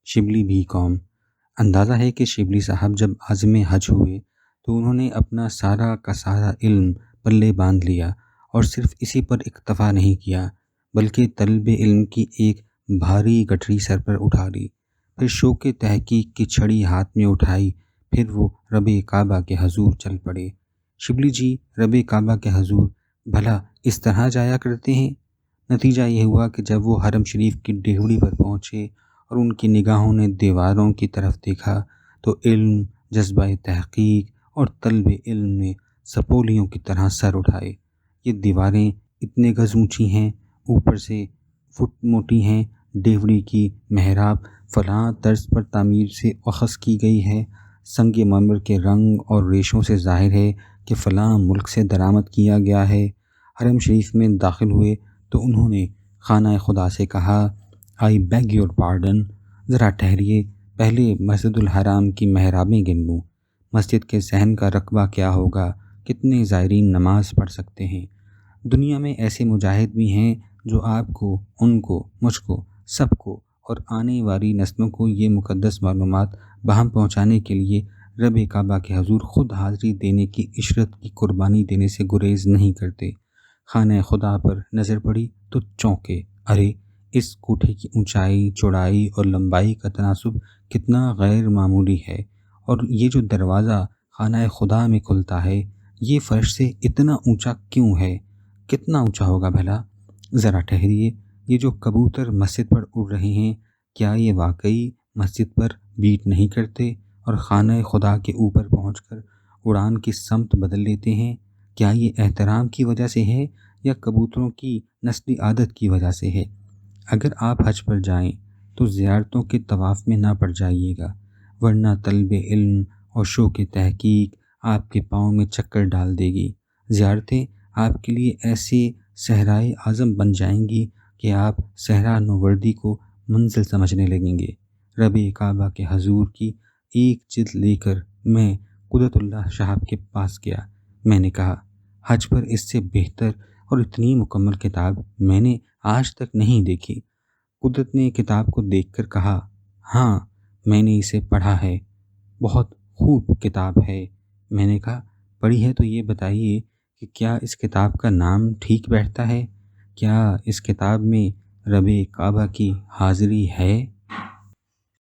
شبلی بھی قوم۔ اندازہ ہے کہ شبلی صاحب جب عازم حج ہوئے تو انہوں نے اپنا سارا کا سارا علم پلے باندھ لیا، اور صرف اسی پر اکتفا نہیں کیا بلکہ طلب علم کی ایک بھاری گٹھری سر پر اٹھا لی، پھر شوق تحقیق کی چھڑی ہاتھ میں اٹھائی، پھر وہ رب کعبہ کے حضور چل پڑے۔ شبلی جی رب کعبہ کے حضور بھلا اس طرح جایا کرتے ہیں؟ نتیجہ یہ ہوا کہ جب وہ حرم شریف کی ڈیوڑی پر پہنچے اور ان کی نگاہوں نے دیواروں کی طرف دیکھا تو علم، جذبہ تحقیق اور طلب علم نے سپولیوں کی طرح سر اٹھائے۔ یہ دیواریں اتنے گز اونچی ہیں، اوپر سے فٹ موٹی ہیں، ڈیوڑی کی محراب فلاں طرز پر تعمیر سے اخذ کی گئی ہے، سنگ مرمر کے رنگ اور ریشوں سے ظاہر ہے کہ فلاں ملک سے درآمد کیا گیا ہے۔ حرم شریف میں داخل ہوئے تو انہوں نے خانہ خدا سے کہا، آئی بیگ یور پارڈن، ذرا ٹھہریے، پہلے مسجد الحرام کی محرابیں گن لوں۔ مسجد کے صحن کا رقبہ کیا ہوگا، کتنے زائرین نماز پڑھ سکتے ہیں؟ دنیا میں ایسے مجاہد بھی ہیں جو آپ کو، ان کو، مجھ کو، سب کو اور آنے والی نسلوں کو یہ مقدس معلومات بہم پہنچانے کے لیے رب کعبہ کے حضور خود حاضری دینے کی عشرت کی قربانی دینے سے گریز نہیں کرتے۔ خانہ خدا پر نظر پڑی تو چونکے، ارے اس کوٹھے کی اونچائی، چوڑائی اور لمبائی کا تناسب کتنا غیر معمولی ہے، اور یہ جو دروازہ خانہ خدا میں کھلتا ہے یہ فرش سے اتنا اونچا کیوں ہے؟ کتنا اونچا ہوگا بھلا؟ ذرا ٹھہریے، یہ جو کبوتر مسجد پر اڑ رہے ہیں کیا یہ واقعی مسجد پر بیٹ نہیں کرتے اور خانہ خدا کے اوپر پہنچ کر اڑان کی سمت بدل لیتے ہیں؟ کیا یہ احترام کی وجہ سے ہے یا کبوتروں کی نسلی عادت کی وجہ سے ہے؟ اگر آپ حج پر جائیں تو زیارتوں کے طواف میں نہ پڑ جائیے گا، ورنہ طلب علم اور شوق تحقیق آپ کے پاؤں میں چکر ڈال دے گی۔ زیارتیں آپ کے لیے ایسے صحرائے اعظم بن جائیں گی کہ آپ صحرا نوردی کو منزل سمجھنے لگیں گے۔ رب کعبہ کے حضور کی ایک جلد لے کر میں قدرت اللہ صاحب کے پاس گیا۔ میں نے کہا، حج پر اس سے بہتر اور اتنی مکمل کتاب میں نے آج تک نہیں دیکھی۔ قدرت نے کتاب کو دیکھ کر کہا، ہاں میں نے اسے پڑھا ہے، بہت خوب کتاب ہے۔ میں نے کہا، پڑھی ہے تو یہ بتائیے کہ کیا اس کتاب کا نام ٹھیک بیٹھتا ہے؟ کیا اس کتاب میں رب کعبہ کی حاضری ہے؟